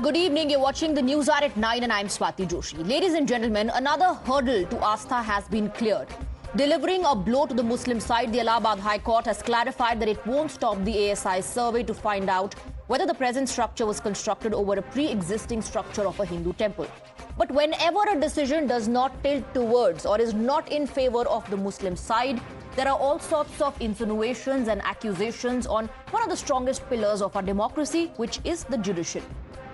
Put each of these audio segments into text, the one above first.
Namaskar, good evening. You're watching the NewsHour at 9 and I'm Swati Joshi. Ladies and gentlemen, another hurdle to Astha has been cleared. Delivering a blow to the Muslim side, the Allahabad High Court has clarified that it won't stop the ASI survey to find out whether the present structure was constructed over a pre-existing structure of a Hindu temple. But whenever a decision does not tilt towards or is not in favor of the Muslim side, there are all sorts of insinuations and accusations on one of the strongest pillars of our democracy, which is the judicial.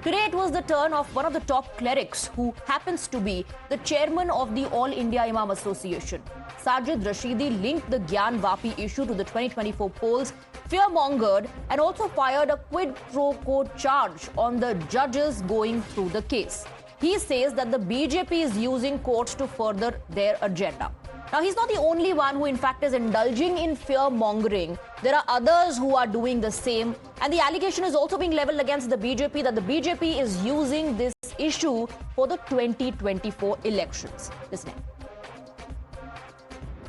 Today it was the turn of one of the top clerics who happens to be the chairman of the All India Imam Association. Sajid Rashidi linked the Gyanvapi issue to the 2024 polls, fear-mongered and also fired a quid pro quo charge on the judges going through the case. He says that the BJP is using courts to further their agenda. Now, he's not the only one who, in fact, is indulging in fear-mongering. There are others who are doing the same. And the allegation is also being leveled against the BJP that the BJP is using this issue for the 2024 elections. Listen.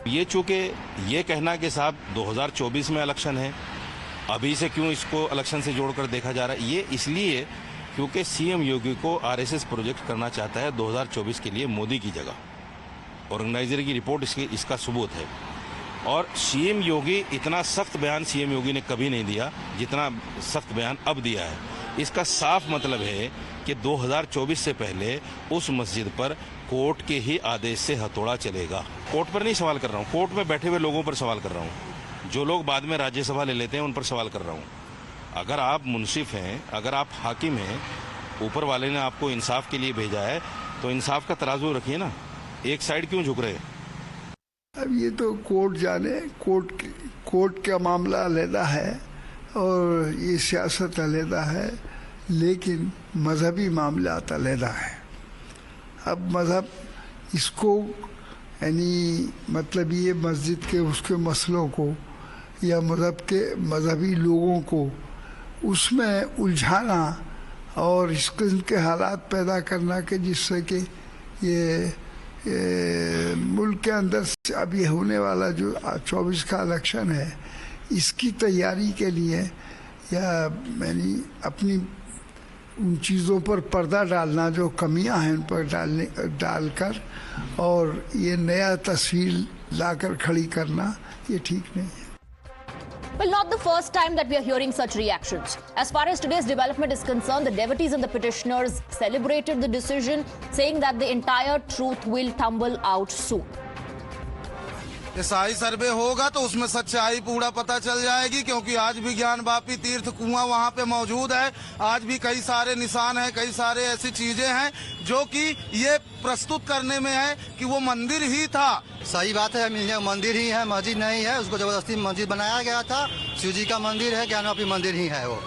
ये चूंकि ये कहना कि साहब 2024 में election है, अभी से क्यों इसको इलेक्शन से जोड़कर देखा जा रहा है, ये इसलिए क्योंकि सीएम योगी को आरएसएस प्रोजेक्ट करना चाहता है 2024 के लिए मोदी की जगह। ऑर्गेनाइजर की रिपोर्ट इसका सबूत है। और सीएम योगी इतना सख्त बयान सीएम योगी ने कभी नहीं दिया जितना सख्त बयान अब दिया है। इसका साफ मतलब है कि 2024 से पहले उस मस्जिद पर कोर्ट के ही आदेश से हथौड़ा चलेगा। कोर्ट पर नहीं सवाल कर रहा हूँ, कोर्ट में बैठे हुए लोगों पर सवाल कर रहा हूँ। जो लोग बाद में राज्यसभा ले लेते हैं उन पर सवाल कर रहा हूँ। अगर आप मुंसिफ हैं, अगर आप हाकिम हैं, ऊपर वाले ने आपको इंसाफ के लिए भेजा है तो इंसाफ का तराजू रखिए ना। एक साइड क्यों झुक रहे? अब ये तो कोर्ट जाने, कोर्ट का मामला अलग है और ये सियासत अलग है, लेकिन मजहबी मामला अलग है। अब मजहब इसको यानी मतलब ये मस्जिद के उसके मसलों को या मजहब के मजहबी लोगों को उसमें उलझाना और इस किस्म के हालात पैदा करना कि जिससे कि ये मुल्क के अंदर से अब ये होने वाला जो 24 का इलेक्शन है, इसकी तैयारी के लिए या यानी अपनी उन चीज़ों पर पर्दा डालना जो कमियां हैं उन पर डालकर और ये नया तस्वीर लाकर खड़ी करना ये ठीक नहीं है। Well, not the first time that we are hearing such reactions. As far as today's development is concerned, the devotees and the petitioners celebrated the decision, saying that the entire truth will tumble out soon. ASI सर्वे होगा तो उसमें सच्चाई पूरा पता चल जाएगी, क्योंकि आज भी ज्ञानवापी तीर्थ कुआं वहां पे मौजूद है। आज भी कई सारे निशान हैं, कई सारे ऐसी चीजें हैं जो कि ये प्रस्तुत करने में है कि वो मंदिर ही था। सही बात है, मंदिर ही है, मस्जिद नहीं है। उसको जबरदस्ती मस्जिद बनाया गया था। शिव जी का मंदिर है, ज्ञानवापी मंदिर ही है। वो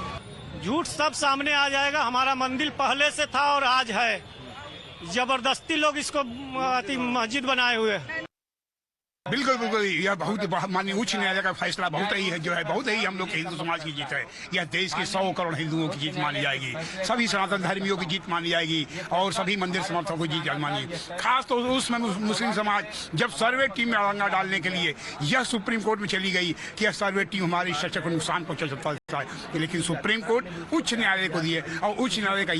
झूठ सब सामने आ जाएगा। हमारा मंदिर पहले से था और आज है। जबरदस्ती लोग इसको मस्जिद बनाए हुए हैं। बिल्कुल बिल्कुल, यह बहुत माननीय उच्च न्यायालय का फैसला बहुत ही है जो है बहुत ही हम लोग के हिंदू समाज की जीत है। यह देश के 100 करोड़ हिंदुओं की जीत मानी जाएगी, सभी सनातन धर्मियों की जीत मानी जाएगी और सभी मंदिर समर्थकों की जीत मानी। खास तो उसमें मुस्लिम समाज जब सर्वे टीम में अड़ंगा डालने के लिए यह सुप्रीम कोर्ट में चली गई कि यह सर्वे टीम हमारी स्ट्रक्चर को नुकसान पहुंचा सकता है, लेकिन सुप्रीम कोर्ट उच्च न्यायालय को दिए और उच्च न्यायालय का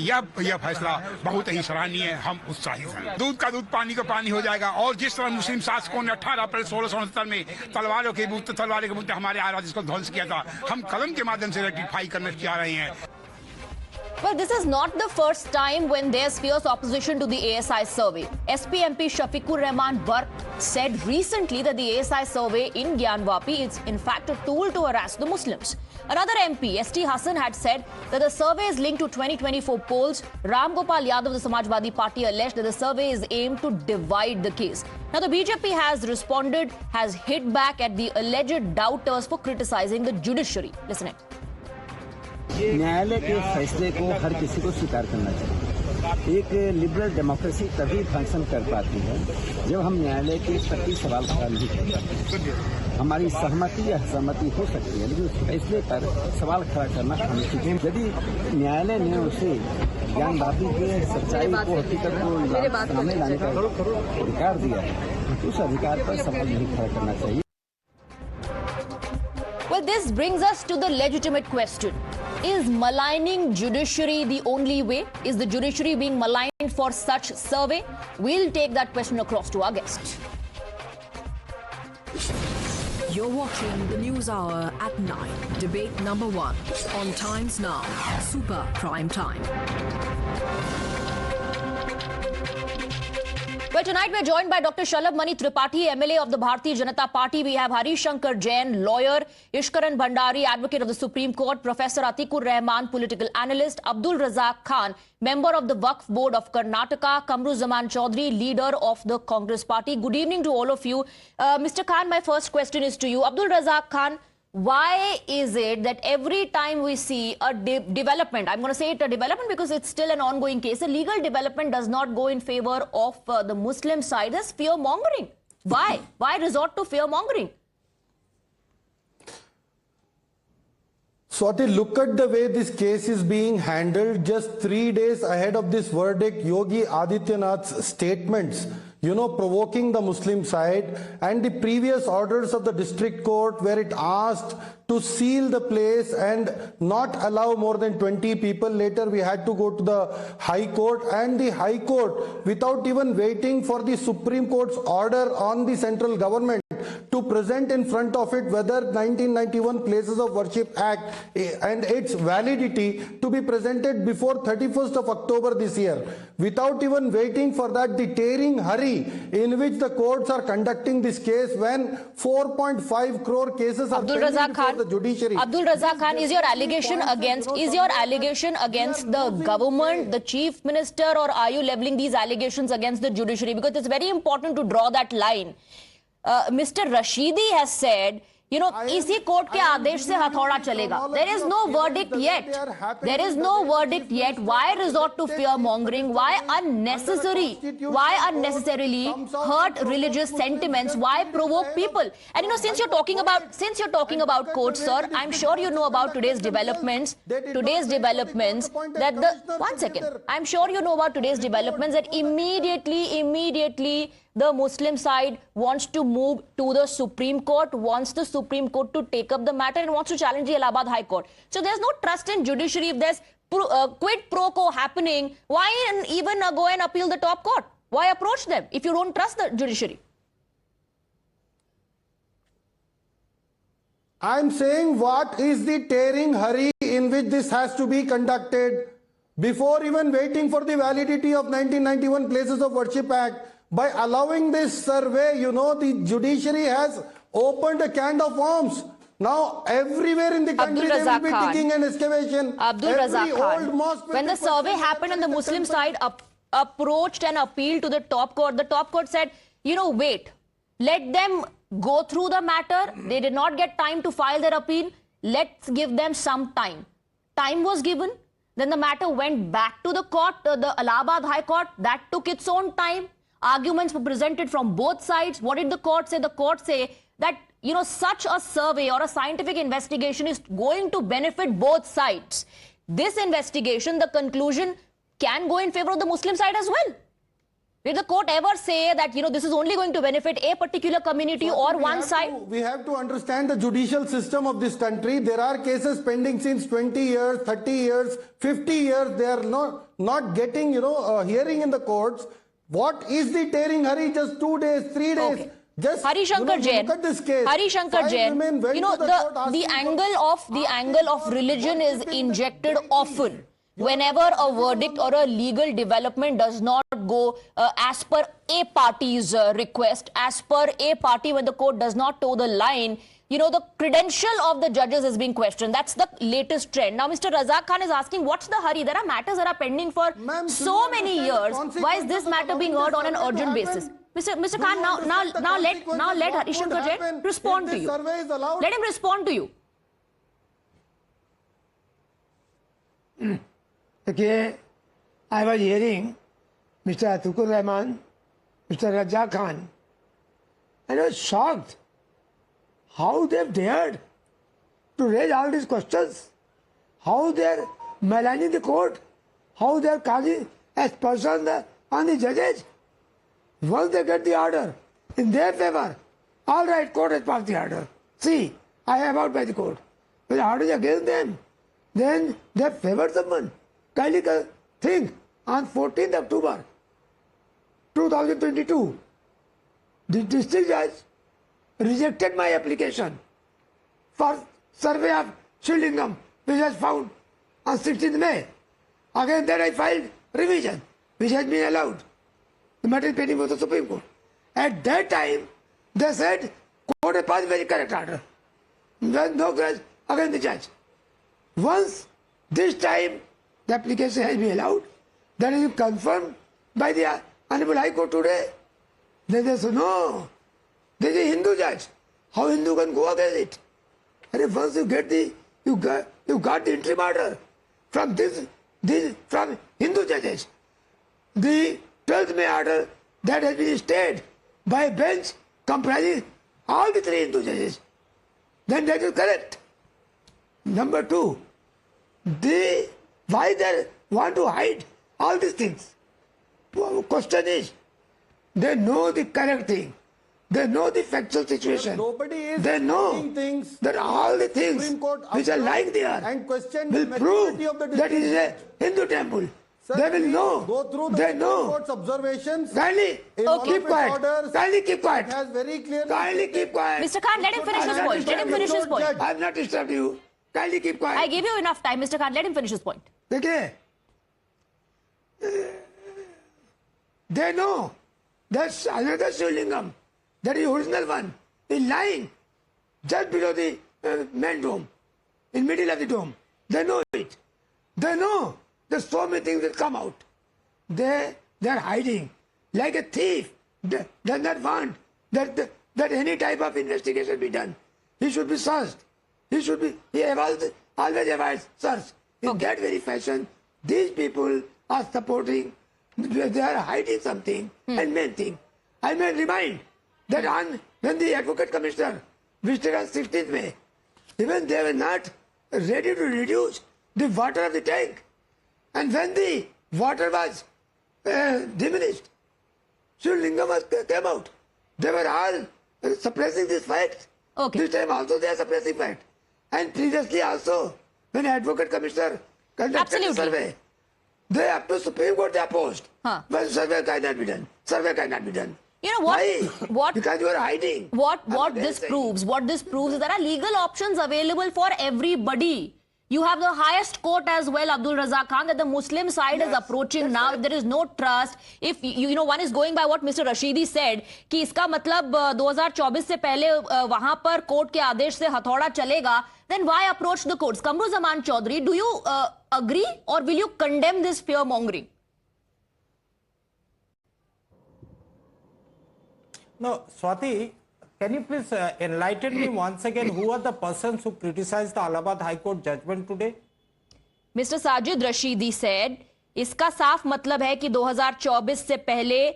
यह फैसला बहुत ही सराहनीय है। हम उत्साहित हैं। दूध का दूध पानी का पानी हो जाएगा। और जिस तरह मुस्लिम शासकों ने 18 अप्रैल 1669 में तलवारों के मुद्दे हमारे आराध्य को ध्वंस किया था, हम कलम के माध्यम से रेक्टिफाई करना चाह रहे हैं। Well, this is not the first time when there's fierce opposition to the ASI survey. SP MP Shafiqur Rahman Bark said recently that the ASI survey in Gyanvapi is in fact a tool to harass the Muslims. Another MP, ST Hassan, had said that the survey is linked to 2024 polls. Ram Gopal Yadav of the Samajwadi Party alleged that the survey is aimed to divide the case. Now, the BJP has responded, has hit back at the alleged doubters for criticizing the judiciary. Listen in. न्यायालय के फैसले को हर किसी को स्वीकार करना चाहिए। एक लिबरल डेमोक्रेसी तभी फंक्शन कर पाती है जब हम न्यायालय के प्रति सवाल खड़ा नहीं करते। हमारी सहमति या असहमति हो सकती है, लेकिन उस फैसले पर सवाल खड़ा करना अनुचित है। यदि न्यायालय ने उसे ज्ञानवापी के सच्चाई को, हकीकत को सामने लाने का अधिकार दिया है, तो उस अधिकार पर सवाल नहीं खड़ा करना चाहिए। Well, this brings us to the legitimate question. Is maligning judiciary the only way? Is the judiciary being maligned for such survey? We'll take that question across to our guest. You're watching the News Hour at 9. Debate number 1 on Times Now. Super Prime Time. Well, tonight we're joined by Dr. Shalabh Mani Tripathi, MLA of the Bharatiya Janata Party. We have Hari Shankar Jain, lawyer, Ishkaran Bhandari, advocate of the Supreme Court, Professor Atikur Rahman, political analyst, Abdul Razak Khan, member of the Waqf Board of Karnataka, Kamru Zaman Chaudhary, leader of the Congress Party. Good evening to all of you. Mr. Khan, my first question is to you. Abdul Razak Khan, why is it that every time we see a development, I'm going to say it a development because it's still an ongoing case, a legal development does not go in favor of the Muslim side? There's fear-mongering. Why? Why resort to fear-mongering? Swati, look at the way this case is being handled. Just 3 days ahead of this verdict, Yogi Adityanath's statements, provoking the Muslim side, and the previous orders of the district court where it asked to seal the place and not allow more than 20 people. Later we had to go to the High Court, and the High Court, without even waiting for the Supreme Court's order on the central government to present in front of it whether 1991 Places of Worship Act and its validity to be presented before 31st of October this year. Without even waiting for that, the tearing hurry in which the courts are conducting this case when 4.5 crore cases are pending before the judiciary. Abdul Razak Khan, is your allegation against the government, the chief minister, or are you leveling these allegations against the judiciary? Because it's very important to draw that line. Mr. Rashidi has said, इसी court के आदेश से हथौड़ा चलेगा. There is no verdict yet. There is no verdict yet. Why resort to fear mongering? Why unnecessarily hurt religious sentiments? Why provoke people? And since you're talking about courts, sir, I'm sure you know about today's developments. I'm sure you know about today's developments that immediately the Muslim side wants to move to the Supreme Court, wants the Supreme Court to take up the matter and wants to challenge the Allahabad High Court. So there's no trust in judiciary. If there's quid pro quo happening, why even go and appeal the top court? Why approach them if you don't trust the judiciary? I'm saying, what is the tearing hurry in which this has to be conducted before even waiting for the validity of 1991 Places of Worship Act? By allowing this survey, the judiciary has opened a can of worms. Now, everywhere in the country, they will be digging an excavation. Abdul Razak Khan, when the survey happened and the Muslim side approached and appealed to the top court said, wait, let them go through the matter. They did not get time to file their appeal. Let's give them some time. Time was given. Then the matter went back to the court, the Allahabad High Court. That took its own time. Arguments were presented from both sides. What did the court say? The court say that, such a survey or a scientific investigation is going to benefit both sides. This investigation, the conclusion can go in favor of the Muslim side as well. Did the court ever say that, this is only going to benefit a particular community or one side? We have to understand the judicial system of this country. There are cases pending since 20 years, 30 years, 50 years. They are not getting, hearing in the courts. What is the tearing hurry? Just 2 days, 3 days. Okay. Just Hari Shankar Jain. Look at this case. Hari Shankar Jain. The angle of religion is injected often. Whenever a verdict or a legal development does not go as per a party's request, as per a party, when the court does not toe the line, the credential of the judges is being questioned. That's the latest trend. Now, Mr. Razak Khan is asking, what's the hurry? There are matters that are pending for so many years. Why is this matter being heard on an urgent basis? Mr. Khan, now let Hari Shankar Jain respond to you. Let him respond to you. Okay, I was hearing Mr. Atikur Rahman, Mr. Razak Khan, and I was shocked how they've dared to raise all these questions, how they're maligning the court, how they're causing aspersion on the judges. Once they get the order in their favor, all right, court has passed the order. See, I am out by the court. But the order is against them. then they favored someone. Kindly think, on 14th October 2022, the district judge rejected my application for survey of Shivlingam, which was found on 16th May. Again, then I filed revision, which has been allowed. The matter is pending with the Supreme Court. At that time, they said, court has passed very correct order. There is no grudge against the judge. Once this time the application has been allowed, that is confirmed by the Honorable High Court today. Then they say, no, this is a Hindu judge. How Hindu can go against it? And once you get you got the interim order from from Hindu judges. The 12th May order that has been stayed by a bench comprising all the 3 Hindu judges. Then that is correct. Number 2, why they want to hide all these things? Question is, they know the correct thing. They know the factual situation. They know things that all the things which are lying there and question will the prove maturity of the that it is a Hindu temple. Sir, they will know. Go through they the know. court's observations. Kindly keep quiet. Kindly keep quiet. It has very clearly. Kindly keep quiet. Mr. Khan, let him finish his point. Let him finish his point. I have not disturbed you. Kindly keep quiet. I gave you enough time, Mr. Khan. Let him finish his point. Okay. They know that's another Shivlingam. That is the original one. Is lying just below the main dome, in middle of the dome. They know it. They know that so many things will come out. They are hiding like a thief. They does not want that any type of investigation be done. He should be searched. He always avoids search. In that very fashion, these people are supporting. They are hiding something and main thing. I may remind that when the Advocate Commissioner visited on 16th May, even they were not ready to reduce the water of the tank. And when the water was diminished, Shivlingam came out. They were all suppressing this fact. Okay. This time also they are suppressing fact. And previously also, when Advocate Commissioner conducted the survey, they up to Supreme Court they opposed. But survey cannot be done. Survey cannot be done. You know what? Why? Because you are hiding. What this proves is there are legal options available for everybody. You have the highest court as well, Abdul Razak Khan, that the Muslim side is approaching now. If there is no trust, if you know, one is going by what Mr. Rashidi said, कि इसका मतलब 2024 से पहले वहां पर court के आदेश से हथौड़ा चलेगा, then why approach the courts? Kamruzaman Chaudhary, do you agree or will you condemn this fear mongering? No, Swati, can you please enlighten me once again, who are the persons who criticized the Allahabad High Court judgment today? Mr. Sajid Rashidi said, इसका साफ मतलब है कि 2024 से पहले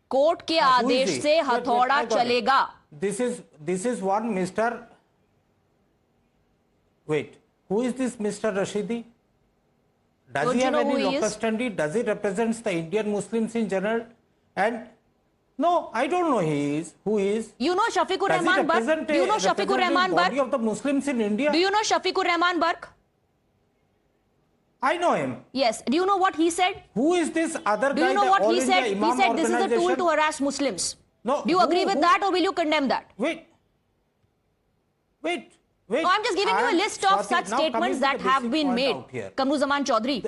court के आदेश से हथौड़ा चलेगा. This is one Mr. Wait, who is this Mr. Rashidi? Does he have any locus standi? Does he represent the Indian Muslims in general? And no, I don't know who he is. You know Shafiqur Rahman Bark? Do you know Shafiqur Rahman Bark? Body of the Muslims in India. Do you know Shafiqur Rahman Bark? I know him. Yes. Do you know what he said? Who is this other guy? Do you know what he said? He said this is a tool to harass Muslims. No. Do you agree with that or will you condemn that? Wait. No, I'm just giving you a list of such statements that have been made. Kamruzaman Chaudhary.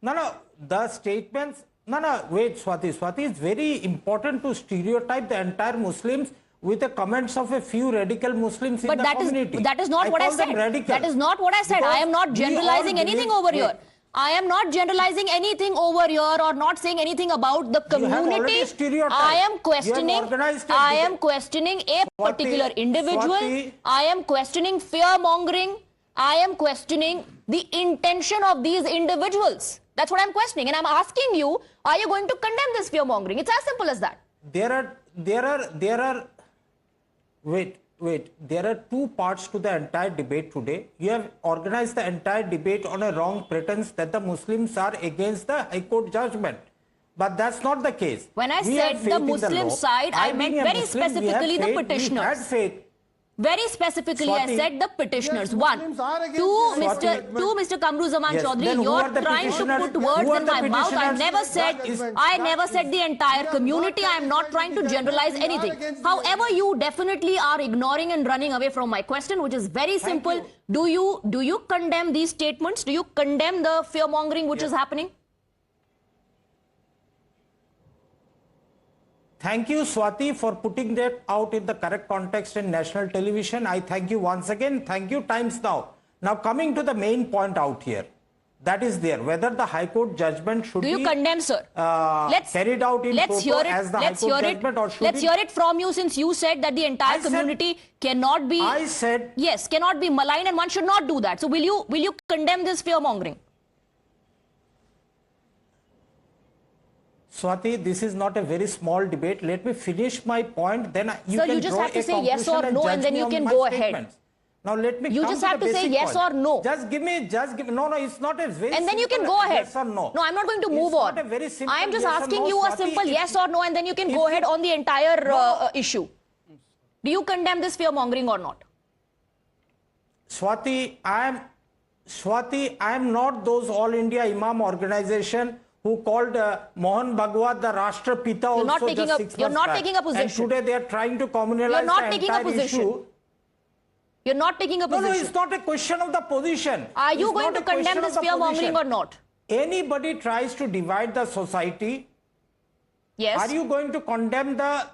No, the statements. No, wait, Swati. Swati, is very important to stereotype the entire Muslims with the comments of a few radical Muslims in the community. But that is not what I said. That is not what I said. I am not generalizing anything over here. I am not generalizing anything over here or not saying anything about the community. I am questioning a particular individual. I am questioning fear mongering. I am questioning the intention of these individuals. That's what I'm questioning. And I'm asking you, are you going to condemn this fear mongering? It's as simple as that. There are two parts to the entire debate today. You have organized the entire debate on a wrong pretense that the Muslims are against the High Court judgment. But that's not the case. When I said the Muslim side, I meant very specifically the petitioners. Very specifically, Swati, I said the petitioners. Yes, One. Muslims are against Two, this Mr. judgment. Two, Mr. Kamruzaman Yes, Chaudhary, then who you're are the trying to petitioners? put words Who are in the my mouth. I petitioners? never said, I never said the entire community. I am not trying to generalize anything. However, you definitely are ignoring and running away from my question, which is very simple. Do you condemn these statements? Do you condemn the fear-mongering which is happening? Thank you, Swati, for putting that out in the correct context in national television. I thank you once again. Thank you, Times Now. Now, coming to the main point out here, that is there, whether the High Court judgment should be... Do you condemn, sir? Carried out in let's hear it, as the let's High Court hear judgment, it, or should let's hear it from you, since you said that the entire community cannot be... I said... Yes, cannot be maligned, and one should not do that. So will you condemn this fear-mongering? Swati, this is not a very small debate. Let me finish my point. Then you Sir, can you just draw have to a say yes or conclusion no, judge and then me you on can my go ahead. statements. Now let me. You come just to have the to say basic yes point. or no. Just give me. No, it's not a very. And then you can simple go ahead. Yes or no. No, I'm not going to move it's on. Not a very simple I am just yes or asking no, you a Swati, simple yes or no, and then you can go ahead on the entire issue. Do you condemn this fear-mongering or not? Swati, I am not those All India Imam organization who called Mohan Bhagwat the Rashtrapita You're not also taking just a- 6 you're months not back. taking a position. And today they are trying to communalize You're not the taking a entire position. issue. You're not taking a position. No, it's not a question of the position. Are you It's going not to a question condemn of this the fear-mongering position. or not? Anybody tries to divide the society, Yes. are you going to condemn the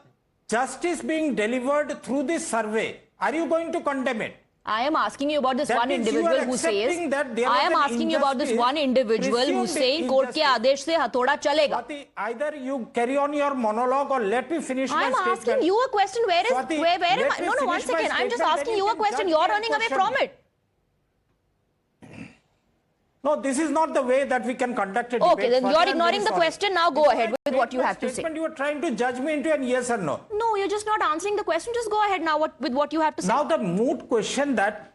justice being delivered through this survey? Are you going to condemn it? I am asking you about this That one means you individual are who accepting says, that there I was am an asking you about this injustice, one individual who's presumed saying court ke injustice. aadesh se hathoda chalega. Swati, either you carry on your monologue or let me finish my I'm statement. asking you a question. Where is, Swati, where am let I? me No, one finish my second. I'm just statement, asking then you you a can question. judge You're me and running away question from me. it. No, this is not the way that we can conduct a debate. Okay, then Swati, you're I'm ignoring very the sorry. question. Now go Before ahead I with make what you my have to say. statement, you are trying to judge me into an yes or no. No, you're just not answering the question. Just go ahead now with what you have to say. Now the moot question that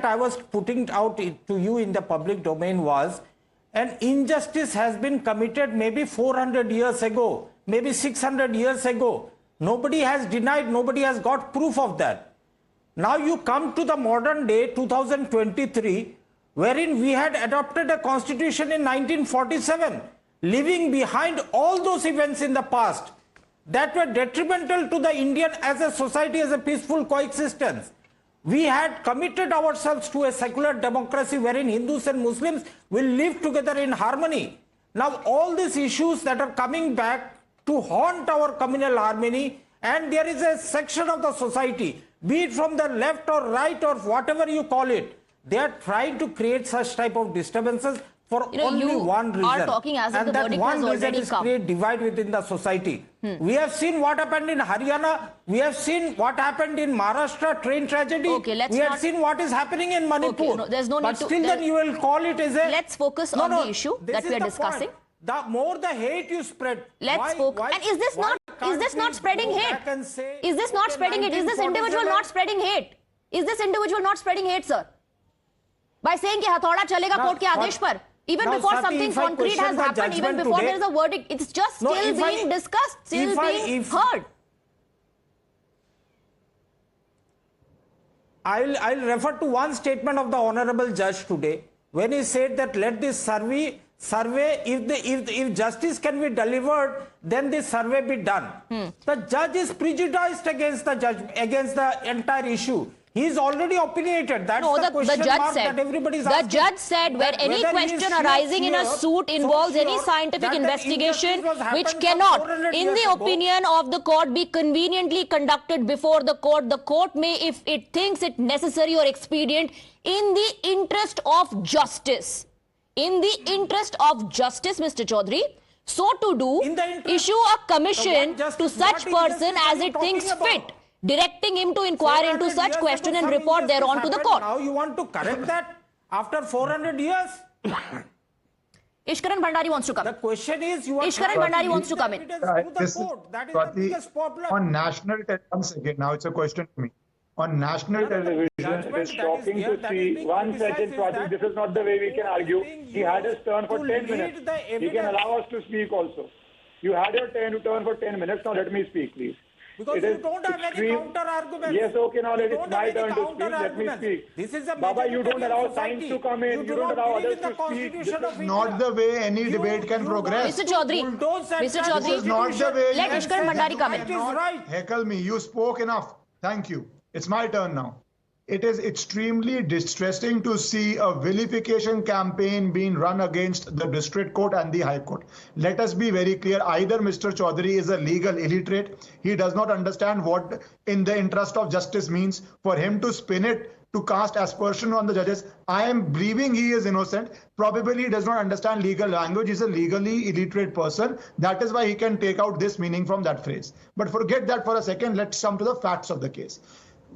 I was putting out to you in the public domain was, an injustice has been committed maybe 400 years ago, maybe 600 years ago. Nobody has denied, nobody has got proof of that. Now you come to the modern day, 2023, wherein we had adopted a constitution in 1947, leaving behind all those events in the past that were detrimental to the Indian as a society, as a peaceful coexistence. We had committed ourselves to a secular democracy wherein Hindus and Muslims will live together in harmony. Now all these issues that are coming back to haunt our communal harmony, and there is a section of the society, be it from the left or right or whatever you call it, they are trying to create such type of disturbances for only one reason. are talking as if and the that verdict one has reason already is come. create divide within the society. We have seen what happened in Haryana. We have seen what happened in Maharashtra, train tragedy. Okay, let's we have not- seen what is happening in Manipur. Okay, no, there's no but need to- still then you will call it as a... Let's focus on the issue this that is we are the discussing. point. The more the hate you spread, Let's focus. And is this not spreading hate? Is this not spreading hate? Is this individual not spreading hate? Is this individual not spreading hate, sir? By saying कि हथौड़ा चलेगा court के आदेश पर, even now, before Swati, something if I concrete question has the happened, even judgment before today- there is a verdict, it's just No, still if I- being discussed, still if I- being if- heard. I'll refer to one statement of the honorable judge today when he said that let this survey if justice can be delivered, then this survey be done. The judge is prejudiced against the entire issue. He is already opinionated. That's No, the the question judge mark said. that everybody is The asking. judge said where That any whether he is question arising in a sure, suit so involves any sure scientific that the investigation injustice was happened which some cannot, 400 in years the ago. opinion of the court, be conveniently conducted before the court may, if it thinks it necessary or expedient, in the interest of justice. In the interest of justice, Mr. Chaudhary, so to do, issue a commission to such person as it thinks fit, directing him to inquire into such question and report thereon to the court. Now you want to correct that after 400 years? Ishkaran Bhandari wants to come. The question is, you are Ishkaran Bhandari wants to come in. That is the biggest problem. On national once again, now it's a question to me. On national television, It is shocking to see. One second, Swati, this is not the way we can argue. He had his turn for 10 minutes. He can allow us to speak also. You had your turn for 10 minutes. Now let me speak, please. Because you don't have any counter arguments. Yes, okay, now it's my turn to speak. Let me speak. This is a Baba, you don't allow science to come in. You don't allow others to speak. This is not the way any debate can progress. Mr. Chaudhary, Mr. Chaudhary, This is not the way. let Ishkaran Bhandari come in. Heckle me. You spoke enough. Thank you. It's my turn now. It is extremely distressing to see a vilification campaign being run against the district court and the high court. Let us be very clear. Either Mr. Chaudhary is a legal illiterate. He does not understand what in the interest of justice means. For him to spin it, to cast aspersion on the judges, I am believing he is innocent. Probably he does not understand legal language. He's a legally illiterate person. That is why he can take out this meaning from that phrase. But forget that for a second. Let's come to the facts of the case.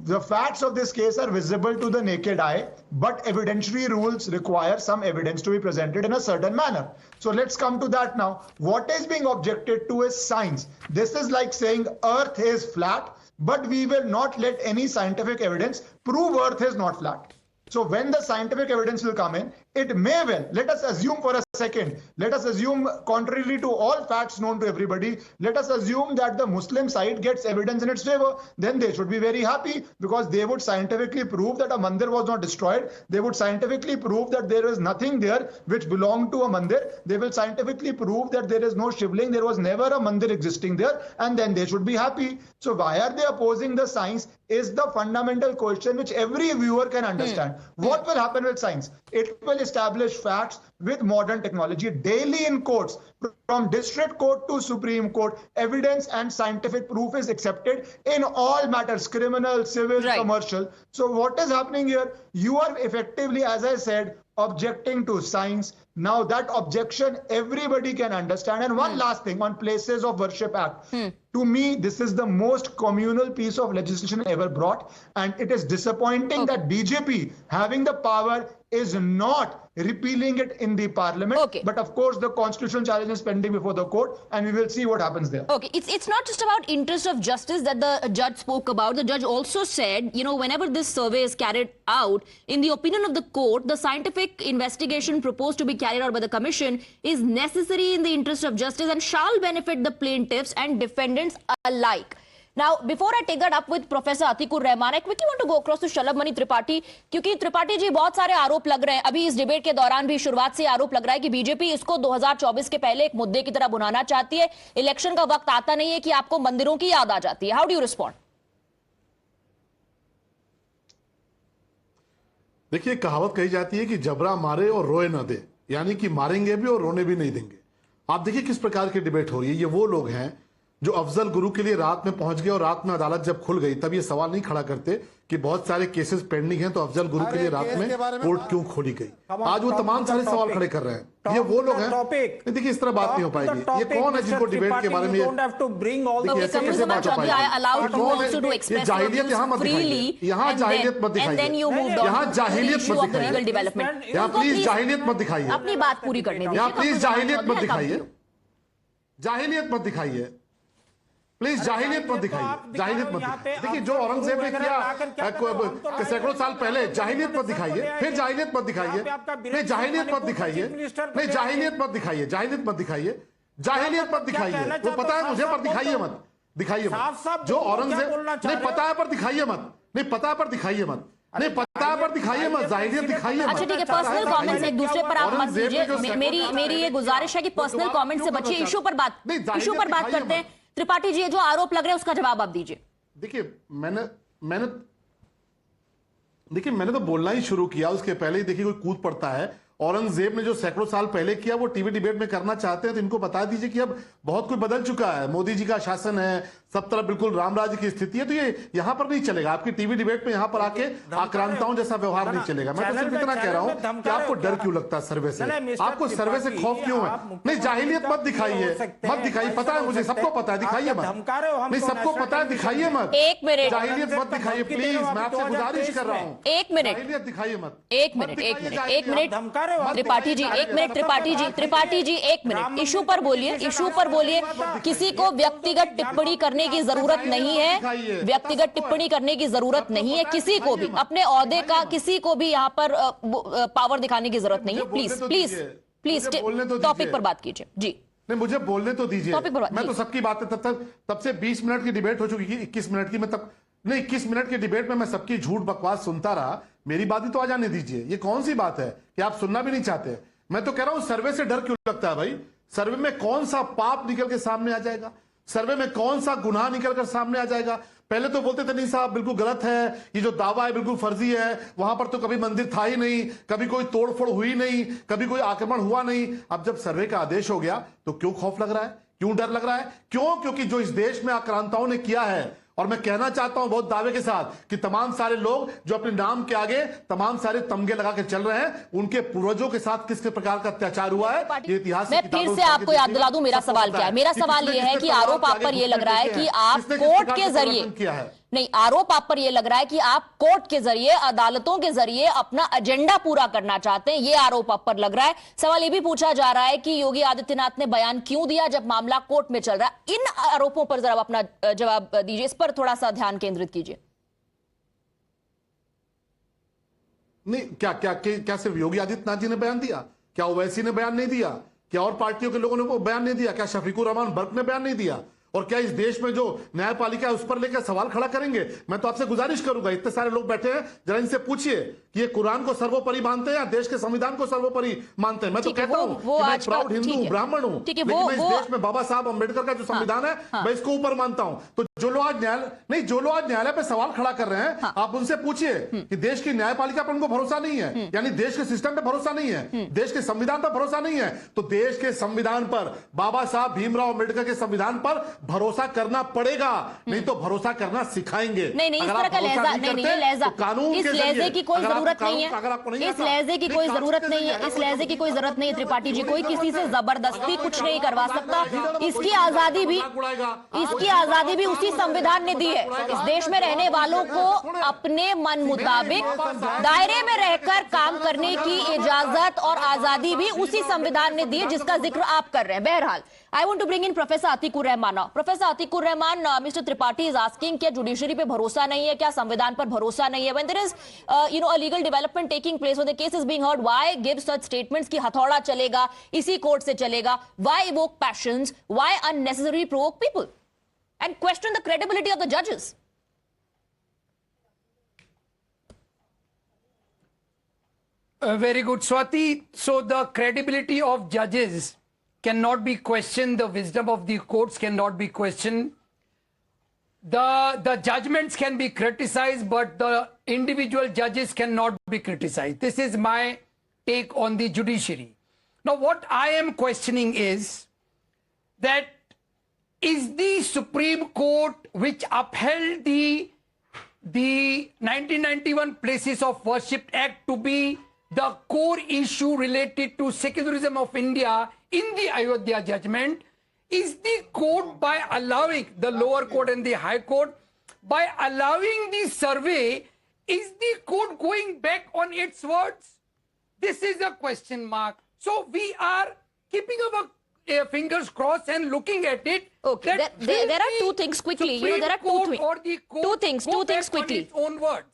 The facts of this case are visible to the naked eye, but evidentiary rules require some evidence to be presented in a certain manner. So let's come to that now. What is being objected to is science. This is like saying Earth is flat, but we will not let any scientific evidence prove Earth is not flat. So when the scientific evidence will come in, it may well, let us assume for a second, let us assume contrarily to all facts known to everybody, let us assume that the Muslim side gets evidence in its favor. Then they should be very happy because they would scientifically prove that a mandir was not destroyed. They would scientifically prove that there is nothing there which belonged to a mandir. They will scientifically prove that there is no shivling. There was never a mandir existing there, and then they should be happy. So why are they opposing the science is the fundamental question which every viewer can understand. What will happen with science? It will establish facts with modern technology daily in courts. From district court to Supreme Court, evidence and scientific proof is accepted in all matters, criminal, civil, commercial. So what is happening here? You are effectively, as I said, objecting to science. Now that objection everybody can understand. And one last thing on Places of Worship Act. To me, this is the most communal piece of legislation ever brought. And it is disappointing that BJP, having the power, is not repealing it in the parliament. But of course, the constitutional challenge is pending before the court, and we will see what happens there. Okay, it's not just about interest of justice that the judge spoke about. The judge also said, you know, whenever this survey is carried out, in the opinion of the court, the scientific investigation proposed to be carried out by the commission is necessary in the interest of justice and shall benefit the plaintiffs and defendants alike. Now, before I take that up with Professor Atikur Rahman, I quickly want to go across to Shalabh Mani Tripathi, क्योंकि त्रिपाठी जी बहुत सारे आरोप लग रहे हैं. अभी इस debate के दौरान भी शुरुआत से आरोप लग रहा है कि बीजेपी इसको 2024 के पहले एक मुद्दे की तरह बुनाना चाहती है. इलेक्शन का वक्त आता नहीं है कि आपको मंदिरों की याद आ जाती है. How do you respond? देखिए, कहावत कही जाती है कि जबरा मारे और रोए न दे, यानी कि मारेंगे भी और रोने भी नहीं देंगे. आप देखिए किस प्रकार की डिबेट हो रही है. ये वो लोग हैं जो अफजल गुरु के लिए रात में पहुंच गए और रात में अदालत जब खुल गई तब ये सवाल नहीं खड़ा करते कि बहुत सारे केसेस पेंडिंग हैं, तो अफजल गुरु के लिए रात में कोर्ट क्यों खोली गई. आज वो तमाम सारे सवाल खड़े कर रहे हैं. ये वो लोग हैं. देखिए, इस तरह बात नहीं हो पाएगी. ये कौन है जिनको डिबेट के बारे में ऐसे कैसे बात हो पाएगी? ये जाहिलियत यहाँ मत दिखाइए. यहाँ जाहिलियत मत दिखाइए. यहाँ जाहिलियत मत दिखाइए. यहाँ प्लीज जाहिलियत मत दिखाइए. अपनी बात पूरी करने दीजिए. यहाँ प्लीज जाहिलियत मत दिखाइए. जाहिलियत मत दिखाइए. प्लीज जाहिलियत मत दिखाइए. जाहिलियत मत दिखाइए. देखिए, जो औरंगजेब ने किया सैकड़ों साल पहले, जाहिलियत मत दिखाइए. फिर जाहिलियत मत दिखाइए. नहीं, जाहिलियत मत दिखाइए. नहीं, जाहिलियत मत दिखाइए. जाहिलियत मत दिखाइए. जाहिलियत मत दिखाइए. वो पता है मुझे, पर दिखाइए मत. दिखाइए मत. जो औरंगजेब नहीं पता है पर दिखाइए मत. नहीं पता है पर दिखाइए मत. नहीं पता है पर दिखाइए मत. जाहिलियत दिखाइए मत. अच्छा, ठीक है. पर्सनल कमेंट्स एक दूसरे पर आप मत कीजिए. मेरी ये गुजारिश है कि पर्सनल कमेंट से बचिए. इशू पर बात करते हैं. त्रिपाठी जी, जो आरोप लग रहे हैं उसका जवाब आप दीजिए. देखिए, मैंने तो बोलना ही शुरू किया. उसके पहले ही देखिए कोई कूद पड़ता है. औरंगजेब ने जो सैकड़ों साल पहले किया वो टीवी डिबेट में करना चाहते हैं, तो इनको बता दीजिए कि अब बहुत कुछ बदल चुका है. मोदी जी का शासन है, सब तरफ बिल्कुल रामराज्य की स्थिति है, तो ये यहां पर नहीं चलेगा. आपकी टीवी डिबेट में यहां पर आके आक्रांताओं जैसा व्यवहार नहीं चलेगा. मैं तो सिर्फ इतना कह रहा हूं कि आपको डर क्यों लगता है सर्वे से. आपको सर्वे से खौफ क्यों है? नहीं, जाहिलियत मत दिखाइए. मत दिखाइए. पता है मुझे, सबको पता है. दिखाइए मत. नहीं, सबको पता है. दिखाइए मत. एक मिनट. जाहिलियत मत दिखाइए प्लीज. मैं आपसे गुजारिश कर रहा हूं. एक मिनट. जाहिलियत दिखाइए मत. एक मिनट. त्रिपाठी जी, एक मिनट. त्रिपाठी जी, एक मिनट. इशू पर बोलिए. किसी को व्यक्तिगत टिप्पणी करने की जरूरत नहीं है. व्यक्तिगत टिप्पणी करने की जरूरत नहीं है. किसी को भी अपने ओहदे का, किसी को भी यहाँ पर पावर दिखाने की जरूरत नहीं है. प्लीज टॉपिक पर बात कीजिए. जी, नहीं, मुझे बोलने तो दीजिए। मैं तो सबकी बातें तब से 20 मिनट की डिबेट हो चुकी थी, 21 मिनट की। मैं तब नहीं, 21 मिनट की डिबेट में मैं सबकी झूठ बकवास सुनता रहा। मेरी बात ही तो आ जाने दीजिए। ये कौन सी बात है कि आप सुनना भी नहीं चाहते? मैं तो कह रहा हूं, सर्वे से डर क्यों लगता है भाई? सर्वे में कौन सा पाप निकल के सामने आ जाएगा? सर्वे में कौन सा गुनाह निकल कर सामने आ जाएगा? पहले तो बोलते थे नहीं साहब बिल्कुल गलत है, ये जो दावा है बिल्कुल फर्जी है, वहां पर तो कभी मंदिर था ही नहीं, कभी कोई तोड़फोड़ हुई नहीं, कभी कोई आक्रमण हुआ नहीं। अब जब सर्वे का आदेश हो गया तो क्यों खौफ लग रहा है, क्यों डर लग रहा है? क्यों? क्योंकि जो इस देश में आक्रांताओं ने किया है, और मैं कहना चाहता हूं बहुत दावे के साथ कि तमाम सारे लोग जो अपने नाम के आगे तमाम सारे तमगे लगा के चल रहे हैं, उनके पूर्वजों के साथ किस प्रकार का अत्याचार हुआ है, ये इतिहास। मैं फिर से आपको याद दिला दूं मेरा सवाल क्या है। मेरा सवाल यह है कि आरोप आप पर यह लग रहा है कि आप कोर्ट के जरिए किया है। नहीं, आरोप आप पर यह लग रहा है कि आप कोर्ट के जरिए, अदालतों के जरिए अपना एजेंडा पूरा करना चाहते हैं। यह आरोप आप पर लग रहा है। सवाल यह भी पूछा जा रहा है कि योगी आदित्यनाथ ने बयान क्यों दिया जब मामला कोर्ट में चल रहा है। इन आरोपों पर जरा अपना जवाब दीजिए, इस पर थोड़ा सा ध्यान केंद्रित कीजिए। नहीं, क्या सिर्फ योगी आदित्यनाथ जी ने बयान दिया? क्या ओवैसी ने बयान नहीं दिया? क्या और पार्टियों के लोगों ने बयान नहीं दिया? क्या शफीकुर रहमान बर्क ने बयान नहीं दिया? और क्या इस देश में जो न्यायपालिका है उस पर लेकर सवाल खड़ा करेंगे? मैं तो आपसे गुजारिश करूंगा, इतने सारे लोग बैठे हैं, जरा इनसे पूछिए कि ये कुरान को सर्वोपरि मानते हैं या देश के संविधान को सर्वोपरि मानते हैं? मैं तो कहता हूं कि मैं प्राउड हिंदू हूं, ब्राह्मण हूं, लेकिन मैं इस देश में बाबा साहब अम्बेडकर का जो संविधान है मैं इसको ऊपर मानता हूं। तो जो लोग आज न्यायालय पे सवाल खड़ा कर रहे हैं, आप उनसे पूछिए कि देश की न्यायपालिका पर उनको भरोसा नहीं है, यानी देश के सिस्टम पे भरोसा नहीं है, देश के संविधान पर भरोसा नहीं है, तो देश के संविधान पर, बाबा साहब भीमराव अम्बेडकर के संविधान पर भरोसा करना पड़ेगा, नहीं तो भरोसा करना सिखाएंगे। नहीं, इस तरह का लहजा नहीं, कानून इस लहजे की कोई जरूरत नहीं है, इस लहजे की कोई जरूरत नहीं है, इस लहजे की कोई जरूरत नहीं है त्रिपाठी जी। कोई किसी से जबरदस्ती कुछ नहीं करवा सकता। इसकी आजादी भी उसी संविधान ने दी है। इस देश में रहने वालों को अपने मन मुताबिक दायरे में रहकर काम करने की इजाजत और आजादी भी उसी संविधान ने दी है जिसका जिक्र आप कर रहे हैं। बहरहाल, I want to bring in Professor Atikur Rahman now. Professor Atikur Rahman, Mr. Tripathi is asking क्या जुडिशरी पे भरोसा नहीं है, क्या संविधान पर भरोसा नहीं है? When there is, a legal development taking place, when the case is being heard, why give such statements कि हथौड़ा चलेगा, इसी कोर्ट से चलेगा? Why evoke passions? Why unnecessarily provoke people? And question the credibility of the judges? Very good, Swati. So the credibility of judges cannot be questioned, the wisdom of the courts cannot be questioned. The judgments can be criticized, but the individual judges cannot be criticized. This is my take on the judiciary. Now, what I am questioning is that is the Supreme Court, which upheld the 1991 Places of Worship Act to be the core issue related to secularism of India in the Ayodhya judgment, is the court, by allowing the lower court and the high court, by allowing the survey, is the court going back on its words? This is a question mark. So we are keeping our fingers crossed and looking at it. Okay, there are two things quickly. There are two things quickly. Its own words.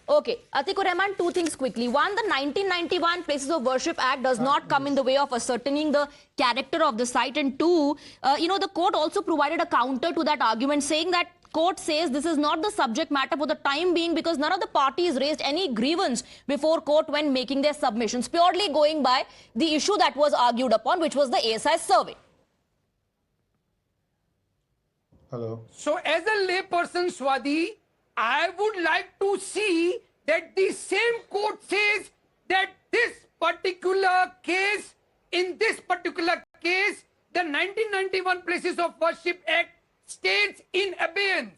Okay, Atikur Rahman, two things quickly. One, the 1991 Places of Worship Act does not come in the way of ascertaining the character of the site. And two, the court also provided a counter to that argument, saying that court says this is not the subject matter for the time being because none of the parties raised any grievance before court when making their submissions, purely going by the issue that was argued upon, which was the ASI survey. Hello. So as a layperson, Swati, I would like to see that the same court says that this particular case, in this particular case, the 1991 Places of Worship Act stays in abeyance.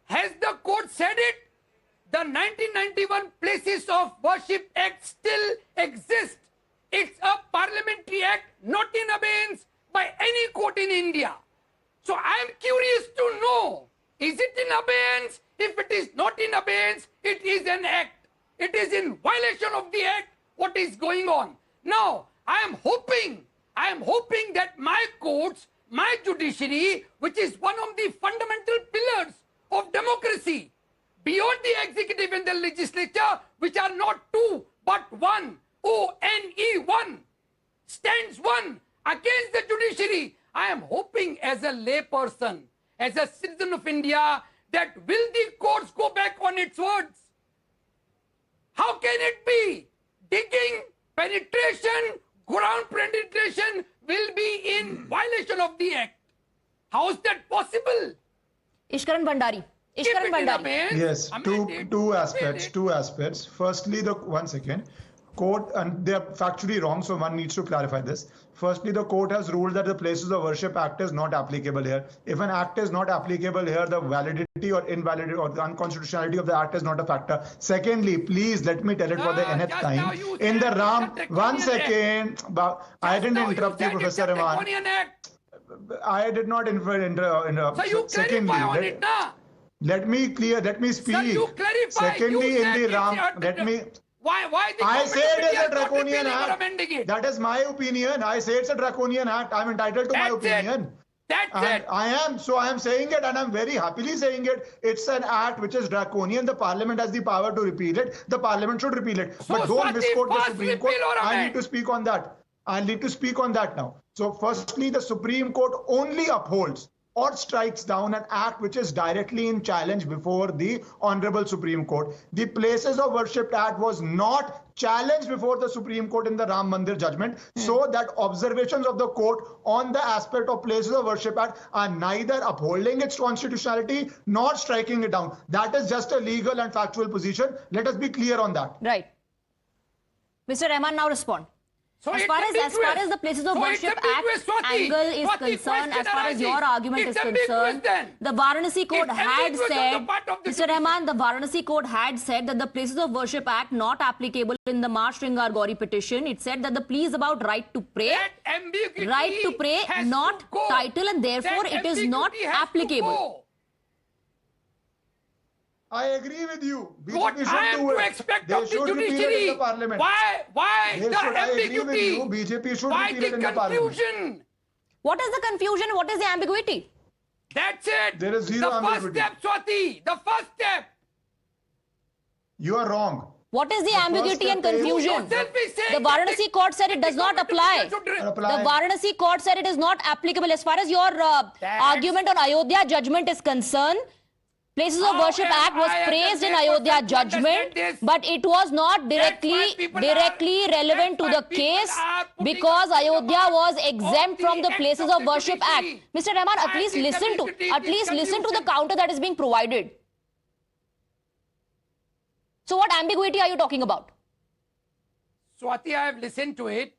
Has the court said it? The 1991 Places of Worship Act still exists. It's a parliamentary act, not in abeyance by any court in India. So I am curious to know, is it in abeyance? If it is not in abeyance, it is an act. It is in violation of the act. What is going on? Now, I am hoping that my courts, my judiciary, which is one of the fundamental pillars of democracy, beyond the executive and the legislature, which are not two, but one, O-N-E, one, stands one against the judiciary, I am hoping as a lay person, as a citizen of India, that will the courts go back on its words? How can it be? Digging, penetration, ground penetration will be in violation of the Act. How is that possible? Ishkaran Bhandari. Ishkaran Bhandari. Yes, two aspects. Firstly, one second. Court, and they are factually wrong, so one needs to clarify this. Firstly, the court has ruled that the Places of Worship Act is not applicable here. If an act is not applicable here, the validity or invalidity or the unconstitutionality of the act is not a factor. Secondly, please let me tell it for the nth time. In the Ram, 1 second, I didn't interrupt you, Professor Rahman. I did not interrupt. So you clarify on it, na? Let me speak. Sir, you clarify. Secondly, in the Ram, let me. Why the I say it is a not draconian repealing or act. amending it? That is my opinion. I say it's a draconian act. I'm entitled to my opinion. That's it. I am saying it, and I'm very happily saying it. It's an act which is draconian. The Parliament has the power to repeal it. The Parliament should repeal it. So But don't misquote the Supreme Court. I need to speak on that now. So firstly, the Supreme Court only upholds or strikes down an act which is directly in challenge before the Honorable Supreme Court. The Places of Worship Act was not challenged before the Supreme Court in the Ram Mandir judgment, so that observations of the court on the aspect of Places of Worship Act are neither upholding its constitutionality nor striking it down. That is just a legal and factual position. Let us be clear on that. Right. Mr. Rahman, now respond. So as far as the Places of Worship Act angle is concerned, as far as your argument is concerned, the Varanasi Court had said, Mr. Rahman, the Varanasi Court had said that the Places of Worship Act not applicable in the Ma Shringar Gauri petition. It said that the plea is about right to pray, not title, and therefore it is not applicable. I agree with you. BJP What I am to expect of the judiciary? In the Parliament. Why the ambiguity? BJP should Why repeal the it in the Parliament. confusion? What is the confusion? What is the ambiguity? That's it. There is zero ambiguity. The first step, Swati. The first step. You are wrong. What is the ambiguity and confusion? The Varanasi Court said it does not apply. The Varanasi Court said it is not applicable. As far as your argument on Ayodhya judgment is concerned, Places of Worship Act was praised in Ayodhya judgment, but it was not directly relevant to the case because Ayodhya was exempt from the Places of Worship Act. Mr. Rahman, at least listen to the counter that is being provided. So what ambiguity are you talking about? Swati, I have listened to it.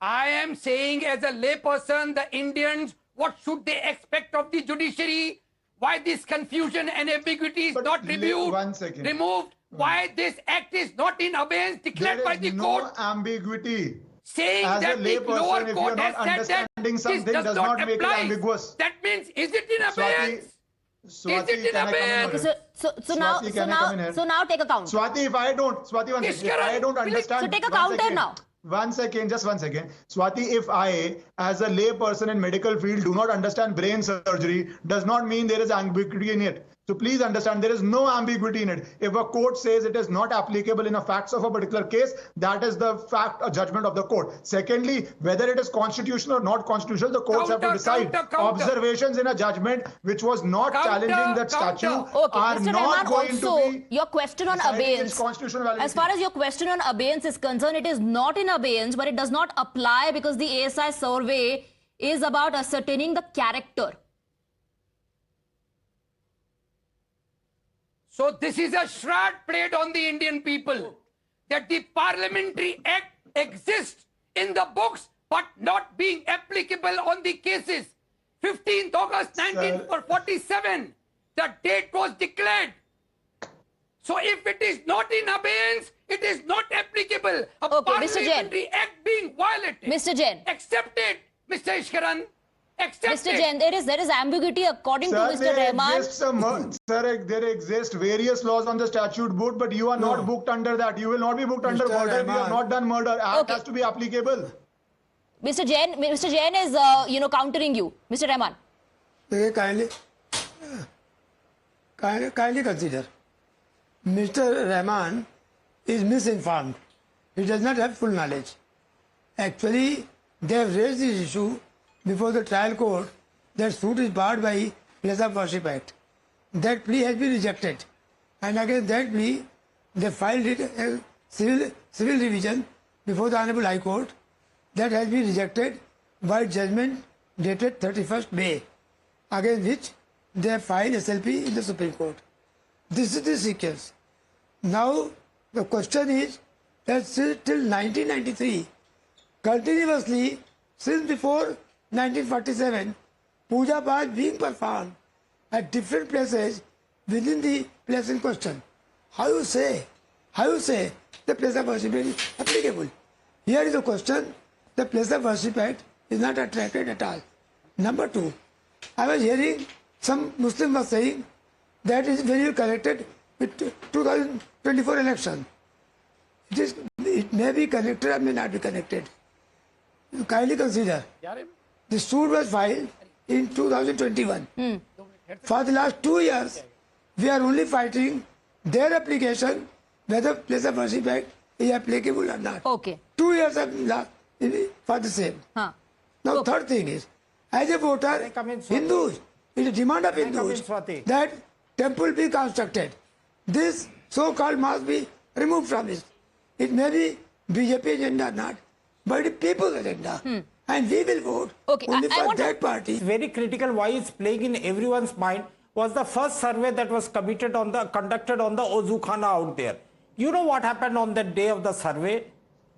I am saying as a layperson, the Indians, what should they expect of the judiciary? Why this confusion and ambiguity is not removed? Why this act is not in abeyance declared by the court? There is no ambiguity. Saying As that a the layperson, lower if court you are not has said that understanding this something, does not not make it apply. ambiguous. That means, is it in abeyance? Swati, is it in abeyance? So now take account. Swati, if I don't understand. So take a counter now. Just one second. Swati, if I, as a lay person in medical field, do not understand brain surgery, does not mean there is ambiguity in it. So please understand, there is no ambiguity in it. If a court says it is not applicable in a facts of a particular case, that is the fact or judgment of the court. Secondly, whether it is constitutional or not constitutional, the courts have to decide. Observations in a judgment which was not challenging that statute are Mr. not Rahman, going also, to be your question on abeyance. As far as your question on abeyance is concerned, it is not in abeyance, but it does not apply because the ASI survey is about ascertaining the character. So this is a shroud played on the Indian people that the Parliamentary Act exists in the books but not being applicable on the cases. 15th August 1947, the date was declared. So if it is not in abeyance, it is not applicable. A Parliamentary Act being violated. Mr. Jain. Accept it, Mr. Ishkaran. Mr. Jain, there is ambiguity according to Mr. Rahman. There exist various laws on the statute book, but you are not booked under that. You will not be booked under murder if you have not done murder. Act has to be applicable. Mr. Jain is countering you. Mr. Rahman. Kindly consider. Mr. Rahman is misinformed. He does not have full knowledge. Actually, they have raised this issue before the trial court that suit is barred by Place of Worship Act. That plea has been rejected. And against that plea, they filed it as civil revision before the Honorable High Court. That has been rejected by judgment dated 31st May, against which they have filed SLP in the Supreme Court. This is the sequence. Now, the question is that till 1993, continuously, since before 1947, puja path being performed at different places within the place in question. How you say the place of worship is applicable? Here is the question: the place of worship act is not attracted at all. Number two, I was hearing some Muslim was saying that is when you connected with 2024 election. It may be connected or may not be connected. You kindly consider. The suit was filed in 2021. For the last 2 years, we are only fighting their application, whether place of worship act is applicable or not. Okay. 2 years have last for the same. Now, third thing is, as a voter, Hindus, it is a demand of Hindus that temple be constructed. This so-called must be removed from it. It may be BJP agenda or not, but it is people's agenda. And we will vote only for that party. Very critical, why it's playing in everyone's mind, was the first survey that was conducted on the Ozukhana out there. You know what happened on that day of the survey?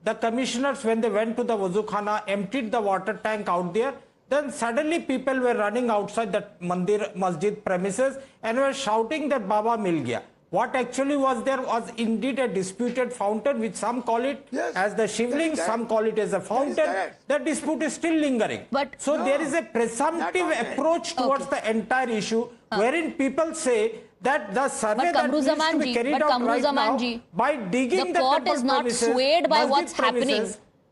The commissioners, when they went to the Ozukhana, emptied the water tank out there. Then suddenly people were running outside the masjid premises and were shouting that Baba mil gaya. What actually was there was indeed a disputed fountain, which some call it as the Shivling, some call it as a fountain. That dispute is still lingering. So there is a presumptive approach towards the entire issue, wherein people say that the survey that needs to be carried out right now by digging the court is not swayed by what's happening.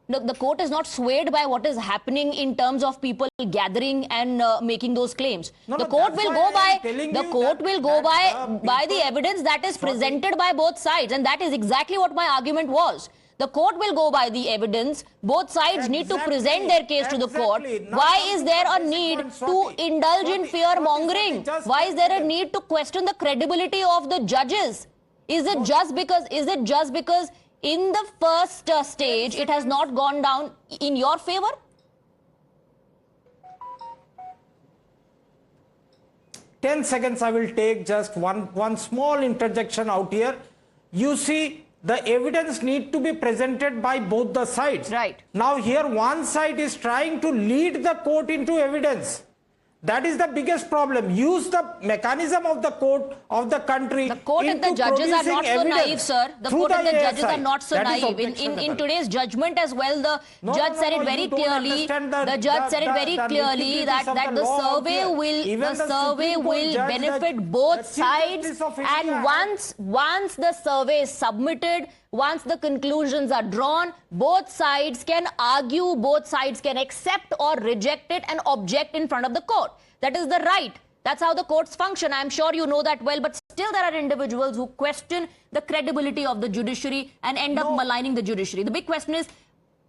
The court is not swayed by what is happening in terms of people gathering and making those claims. The court will go by the evidence that is presented by both sides, and that is exactly what my argument was. The court will go by the evidence. Both sides need to present their case to the court. Why is there a need to indulge in fear mongering? Why is there a need to question the credibility of the judges? Is it just because in the first stage it has not gone down in your favor? Ten seconds I will take, just one small interjection out here. You see, the evidence need to be presented by both the sides. Right. Now here one side is trying to lead the court into evidence. That is the biggest problem. Use the mechanism of the court of the country. The court and the judges are not so naive, sir. The court and the judges are not so naive. In today's judgment as well, the judge said it very clearly. The judge said it very clearly that the survey will benefit both sides. And once the survey is submitted, once the conclusions are drawn, both sides can argue, both sides can accept or reject it and object in front of the court. That is the right. That's how the courts function. I'm sure you know that well, but still there are individuals who question the credibility of the judiciary and end up maligning the judiciary. The big question is,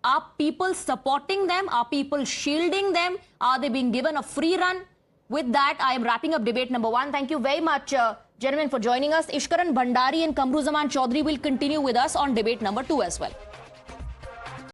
are people supporting them? Are people shielding them? Are they being given a free run? With that, I am wrapping up debate number 1. Thank you very much, gentlemen, for joining us. Ishkaran Bhandari and Kamruzaman Chaudhary will continue with us on debate number 2 as well.